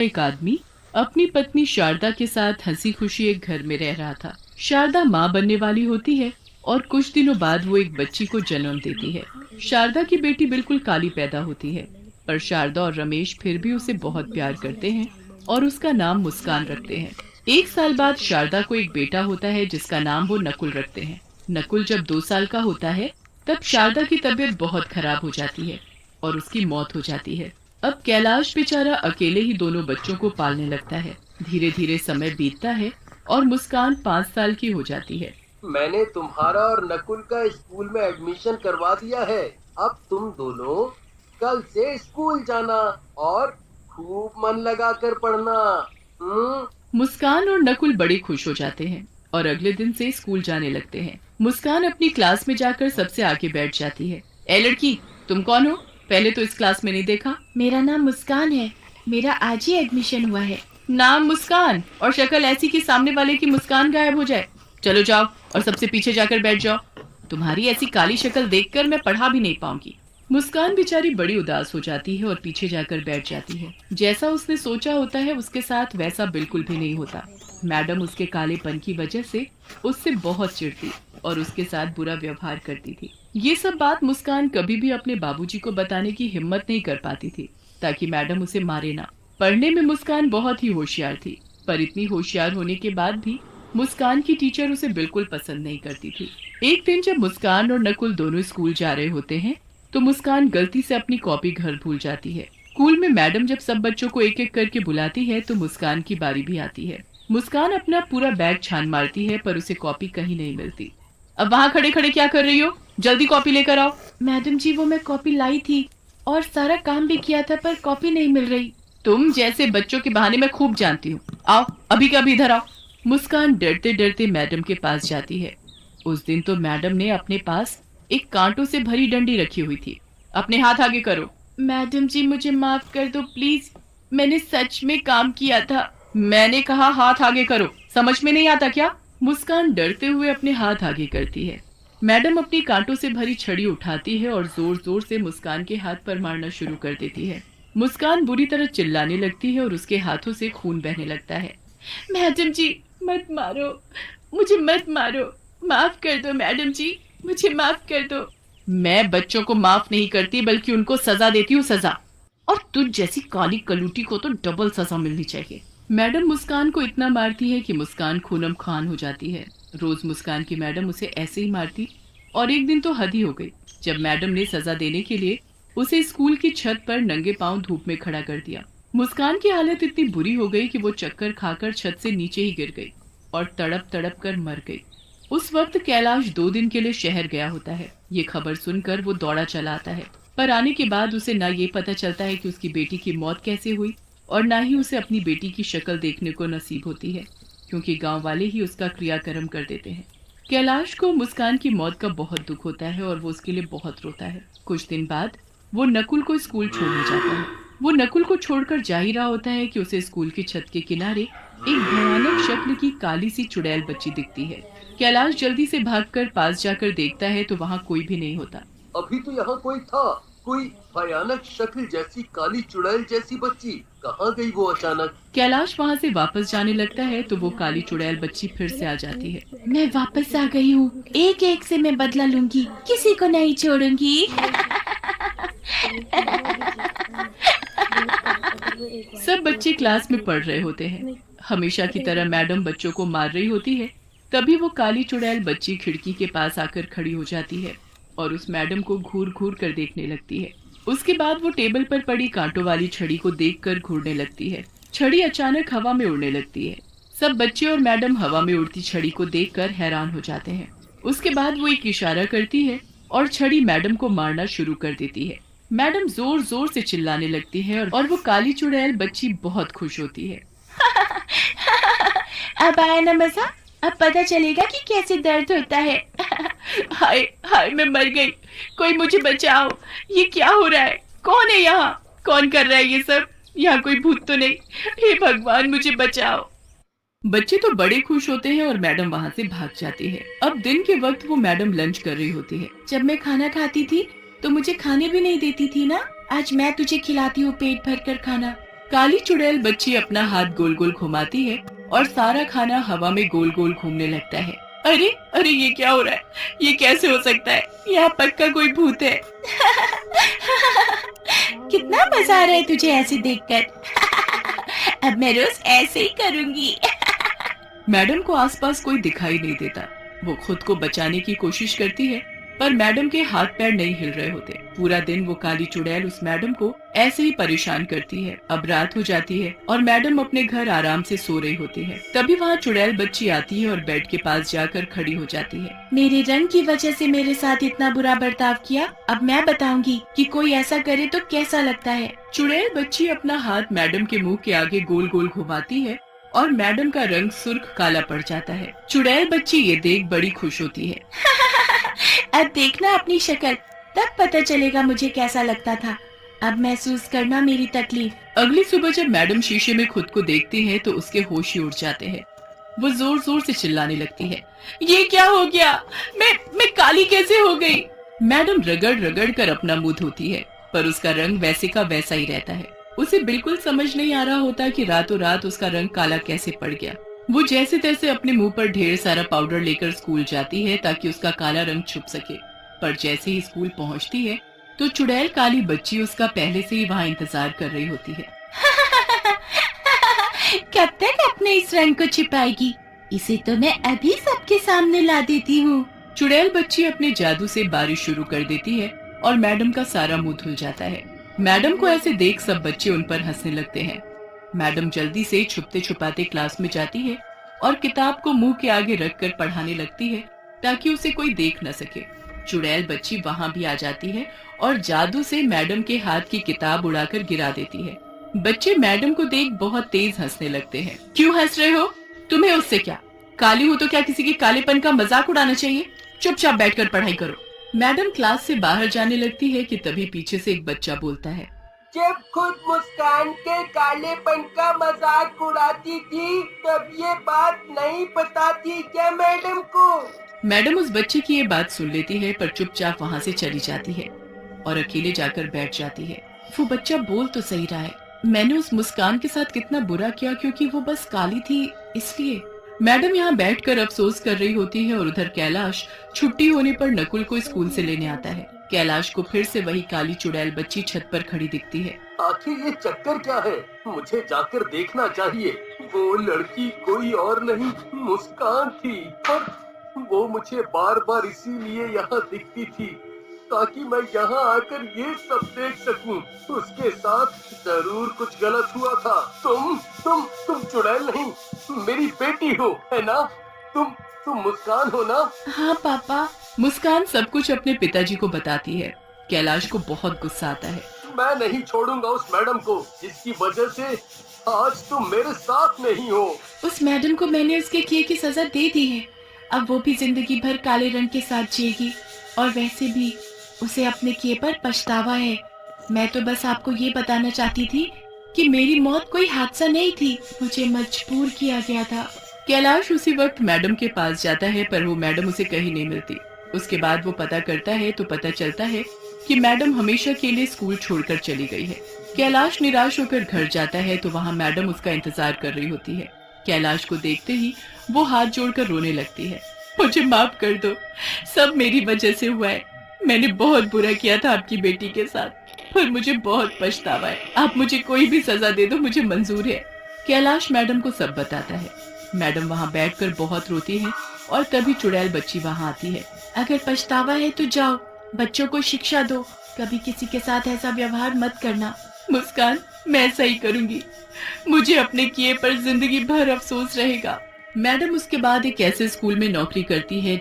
एक आदमी अपनी पत्नी शारदा के साथ हंसी खुशी एक घर में रह रहा था। शारदा माँ बनने वाली होती है और कुछ दिनों बाद वो एक बच्ची को जन्म देती है। शारदा की बेटी बिल्कुल काली पैदा होती है, पर शारदा और रमेश फिर भी उसे बहुत प्यार करते हैं और उसका नाम मुस्कान रखते हैं। एक साल बाद शारदा को एक बेटा होता है जिसका नाम वो नकुल रखते हैं। नकुल जब 2 साल का होता है तब शारदा की तबीयत बहुत खराब हो जाती है और उसकी मौत हो जाती है। अब कैलाश बेचारा अकेले ही दोनों बच्चों को पालने लगता है। धीरे धीरे समय बीतता है और मुस्कान 5 साल की हो जाती है। मैंने तुम्हारा और नकुल का स्कूल में एडमिशन करवा दिया है। अब तुम दोनों कल से स्कूल जाना और खूब मन लगा कर पढ़ना। मुस्कान और नकुल बड़े खुश हो जाते हैं और अगले दिन से स्कूल जाने लगते हैं। मुस्कान अपनी क्लास में जाकर सबसे आगे बैठ जाती है। ए लड़की, तुम कौन हो? पहले तो इस क्लास में नहीं देखा। मेरा नाम मुस्कान है। मेरा आज ही एडमिशन हुआ है। नाम मुस्कान और शक्ल ऐसी कि सामने वाले की मुस्कान गायब हो जाए। चलो जाओ और सबसे पीछे जाकर बैठ जाओ। तुम्हारी ऐसी काली शक्ल देखकर मैं पढ़ा भी नहीं पाऊंगी। मुस्कान बेचारी बड़ी उदास हो जाती है और पीछे जाकर बैठ जाती है। जैसा उसने सोचा होता है उसके साथ वैसा बिल्कुल भी नहीं होता। मैडम उसके कालेपन की वजह से उससे बहुत चिढ़ती और उसके साथ बुरा व्यवहार करती थी। ये सब बात मुस्कान कभी भी अपने बाबूजी को बताने की हिम्मत नहीं कर पाती थी, ताकि मैडम उसे मारे ना। पढ़ने में मुस्कान बहुत ही होशियार थी, पर इतनी होशियार होने के बाद भी मुस्कान की टीचर उसे बिल्कुल पसंद नहीं करती थी। एक दिन जब मुस्कान और नकुल दोनों स्कूल जा रहे होते हैं तो मुस्कान गलती से अपनी कॉपी घर भूल जाती है। स्कूल में मैडम जब सब बच्चों को एक एक करके बुलाती है तो मुस्कान की बारी भी आती है। मुस्कान अपना पूरा बैग छान मारती है पर उसे कॉपी कहीं नहीं मिलती। अब वहाँ खड़े खड़े क्या कर रही हो? जल्दी कॉपी लेकर आओ। मैडम जी, वो मैं कॉपी लाई थी और सारा काम भी किया था, पर कॉपी नहीं मिल रही। तुम जैसे बच्चों के बहाने मैं खूब जानती हूँ। आओ अभी का अभी इधर आओ। मुस्कान डरते डरते मैडम के पास जाती है। उस दिन तो मैडम ने अपने पास एक कांटों से भरी डंडी रखी हुई थी। अपने हाथ आगे करो। मैडम जी, मुझे माफ कर दो प्लीज। मैंने सच में काम किया था। मैंने कहा हाथ आगे करो। समझ में नहीं आता क्या? मुस्कान डरते हुए अपने हाथ आगे करती है। मैडम अपनी कांटों से भरी छड़ी उठाती है और जोर जोर से मुस्कान के हाथ पर मारना शुरू कर देती है। मुस्कान बुरी तरह चिल्लाने लगती है और उसके हाथों से खून बहने लगता है। मैडम जी, मत मारो, मुझे मत मारो। माफ कर दो मैडम जी, मुझे माफ कर दो। मैं बच्चों को माफ नहीं करती बल्कि उनको सजा देती हूँ, सजा। और तुझ जैसी काली कलूटी को तो डबल सजा मिलनी चाहिए। मैडम मुस्कान को इतना मारती है कि मुस्कान खूनम खान हो जाती है। रोज मुस्कान की मैडम उसे ऐसे ही मारती और एक दिन तो हद ही हो गई जब मैडम ने सजा देने के लिए उसे स्कूल की छत पर नंगे पांव धूप में खड़ा कर दिया। मुस्कान की हालत इतनी बुरी हो गई कि वो चक्कर खाकर छत से नीचे ही गिर गई और तड़प तड़प कर मर गई। उस वक्त कैलाश 2 दिन के लिए शहर गया होता है। ये खबर सुनकर वो दौड़ा चला आता है, पर आने के बाद उसे ना ये पता चलता है कि उसकी बेटी की मौत कैसे हुई और ना ही उसे अपनी बेटी की शक्ल देखने को नसीब होती है, क्योंकि गांव वाले ही उसका क्रियाकर्म कर देते हैं। कैलाश को मुस्कान की मौत का बहुत दुख होता है और वो उसके लिए बहुत रोता है। कुछ दिन बाद वो नकुल को स्कूल छोड़ने जाता है। वो नकुल को छोड़कर जा ही रहा होता है कि उसे स्कूल की छत के किनारे एक भयानक शक्ल की काली सी चुड़ैल बच्ची दिखती है। कैलाश जल्दी से भागकर पास जाकर देखता है तो वहाँ कोई भी नहीं होता। अभी तो यहाँ कोई था। कोई भयानक शक्ल जैसी काली चुड़ैल जैसी बच्ची कहाँ गई वो अचानक? कैलाश वहाँ से वापस जाने लगता है तो वो काली चुड़ैल बच्ची फिर से आ जाती है। मैं वापस आ गई हूँ। एक एक से मैं बदला लूंगी, किसी को नहीं छोड़ूंगी। सब बच्चे क्लास में पढ़ रहे होते हैं। हमेशा की तरह मैडम बच्चों को मार रही होती है। तभी वो काली चुड़ैल बच्ची खिड़की के पास आकर खड़ी हो जाती है और उस मैडम को घूर घूर कर देखने लगती है। उसके बाद वो टेबल पर पड़ी कांटों वाली छड़ी को देखकर घूरने लगती है। छड़ी अचानक हवा में उड़ने लगती है। सब बच्चे और मैडम हवा में उड़ती छड़ी को देखकर हैरान हो जाते हैं। उसके बाद वो एक इशारा करती है और छड़ी मैडम को मारना शुरू कर देती है। मैडम जोर जोर से चिल्लाने लगती है और वो काली चुड़ैल बच्ची बहुत खुश होती है। अब आया ना मजा। अब पता चलेगा कि कैसे दर्द होता है। हाय हाय, मैं मर गई। कोई मुझे बचाओ। ये क्या हो रहा है? कौन है यहाँ? कौन कर रहा है ये सब? यहाँ कोई भूत तो नहीं? हे भगवान, मुझे बचाओ। बच्चे तो बड़े खुश होते हैं और मैडम वहाँ से भाग जाती है। अब दिन के वक्त वो मैडम लंच कर रही होती है। जब मैं खाना खाती थी तो मुझे खाने भी नहीं देती थी ना। आज मैं तुझे खिलाती हूँ पेट भर कर खाना। काली चुड़ैल बच्ची अपना हाथ गोल गोल घुमाती है और सारा खाना हवा में गोल गोल घूमने लगता है। अरे अरे, ये क्या हो रहा है? ये कैसे हो सकता है? यहाँ पक्का कोई भूत है। कितना मजा आ रहा है तुझे ऐसे देखकर। अब मैं रोज ऐसे ही करूंगी। मैडम को आसपास कोई दिखाई नहीं देता। वो खुद को बचाने की कोशिश करती है, पर मैडम के हाथ पैर नहीं हिल रहे होते। पूरा दिन वो काली चुड़ैल उस मैडम को ऐसे ही परेशान करती है। अब रात हो जाती है और मैडम अपने घर आराम से सो रही होती है। तभी वहाँ चुड़ैल बच्ची आती है और बेड के पास जाकर खड़ी हो जाती है। मेरे रंग की वजह से मेरे साथ इतना बुरा बर्ताव किया। अब मैं बताऊंगी कि कोई ऐसा करे तो कैसा लगता है। चुड़ैल बच्ची अपना हाथ मैडम के मुंह के आगे गोल गोल घुमाती है और मैडम का रंग सुर्ख काला पड़ जाता है। चुड़ैल बच्ची ये देख बड़ी खुश होती है। अब देखना अपनी शक्ल, तब पता चलेगा मुझे कैसा लगता था। अब महसूस करना मेरी तकलीफ। अगली सुबह जब मैडम शीशे में खुद को देखती है तो उसके होश ही उड़ जाते हैं। वो जोर जोर से चिल्लाने लगती है, ये क्या हो गया? मैं काली कैसे हो गई? मैडम रगड़ रगड़ कर अपना मुंह धोती है, पर उसका रंग वैसे का वैसा ही रहता है। उसे बिल्कुल समझ नहीं आ रहा होता कि रातों रात उसका रंग काला कैसे पड़ गया। वो जैसे तैसे अपने मुंह पर ढेर सारा पाउडर लेकर स्कूल जाती है ताकि उसका काला रंग छुप सके। पर जैसे ही स्कूल पहुंचती है तो चुड़ैल काली बच्ची उसका पहले से ही वहाँ इंतजार कर रही होती है। कब तक अपने इस रंग को छिपाएगी? इसे तो मैं अभी सबके सामने ला देती हूँ। चुड़ैल बच्ची अपने जादू से बारिश शुरू कर देती है और मैडम का सारा मुंह धुल जाता है। मैडम को ऐसे देख सब बच्चे उन पर हंसने लगते हैं। मैडम जल्दी से छुपते छुपाते क्लास में जाती है और किताब को मुंह के आगे रखकर पढ़ाने लगती है ताकि उसे कोई देख न सके। चुड़ैल बच्ची वहाँ भी आ जाती है और जादू से मैडम के हाथ की किताब उड़ाकर गिरा देती है। बच्चे मैडम को देख बहुत तेज हंसने लगते हैं। क्यों हंस रहे हो? तुम्हें उससे क्या? काली हो तो क्या किसी के कालेपन का मजाक उड़ाना चाहिए? चुपचाप बैठकर पढ़ाई करो। मैडम क्लास से बाहर जाने लगती है कि तभी पीछे से एक बच्चा बोलता है, जब खुद मुस्कान के कालेपन का मजाक उड़ाती थी तब ये बात नहीं पता थी क्या मैडम को? मैडम उस बच्चे की ये बात सुन लेती है पर चुपचाप वहाँ से चली जाती है और अकेले जाकर बैठ जाती है। वो बच्चा बोल तो सही रहा है, मैंने उस मुस्कान के साथ कितना बुरा किया क्योंकि वो बस काली थी इसलिए। मैडम यहाँ बैठकर अफसोस कर रही होती है और उधर कैलाश छुट्टी होने पर नकुल को स्कूल से लेने आता है। कैलाश को फिर से वही काली चुड़ैल बच्ची छत पर खड़ी दिखती है। आखिर ये चक्कर क्या है? मुझे जाकर देखना चाहिए। वो लड़की कोई और नहीं मुस्कान थी और वो मुझे बार बार इसीलिए यहाँ दिखती थी ताकि मैं यहाँ आकर ये सब देख सकूं। उसके साथ जरूर कुछ गलत हुआ था। तुम चुड़ैल नहीं, मेरी बेटी हो, है ना? तुम मुस्कान हो ना? हाँ पापा। मुस्कान सब कुछ अपने पिताजी को बताती है। कैलाश को बहुत गुस्सा आता है। मैं नहीं छोड़ूंगा उस मैडम को जिसकी वजह से आज तुम मेरे साथ नहीं हो। उस मैडम को मैंने उसके किए की सजा दे दी है। अब वो भी जिंदगी भर काले रंग के साथ जिएगी और वैसे भी उसे अपने किए पर पछतावा है। मैं तो बस आपको ये बताना चाहती थी कि मेरी मौत कोई हादसा नहीं थी, मुझे मजबूर किया गया था। कैलाश उसी वक्त मैडम के पास जाता है पर वो मैडम उसे कहीं नहीं मिलती। उसके बाद वो पता करता है तो पता चलता है कि मैडम हमेशा के लिए स्कूल छोड़कर चली गई है। कैलाश निराश होकर घर जाता है तो वहाँ मैडम उसका इंतजार कर रही होती है। कैलाश को देखते ही वो हाथ जोड़कर रोने लगती है। मुझे माफ कर दो, सब मेरी वजह से हुआ है। मैंने बहुत बुरा किया था आपकी बेटी के साथ, पर मुझे बहुत पछतावा है। आप मुझे कोई भी सजा दे दो, मुझे मंजूर है। कैलाश मैडम को सब बताता है। मैडम वहाँ बैठकर बहुत रोती है और तभी चुड़ैल बच्ची वहाँ आती है। अगर पछतावा है तो जाओ, बच्चों को शिक्षा दो, कभी किसी के साथ ऐसा व्यवहार मत करना। मुस्कान, मैं ऐसा ही करूंगी। मुझे अपने किए पर जिंदगी भर अफसोस रहेगा। मैडम उसके बाद एक ऐसे स्कूल में नौकरी करती है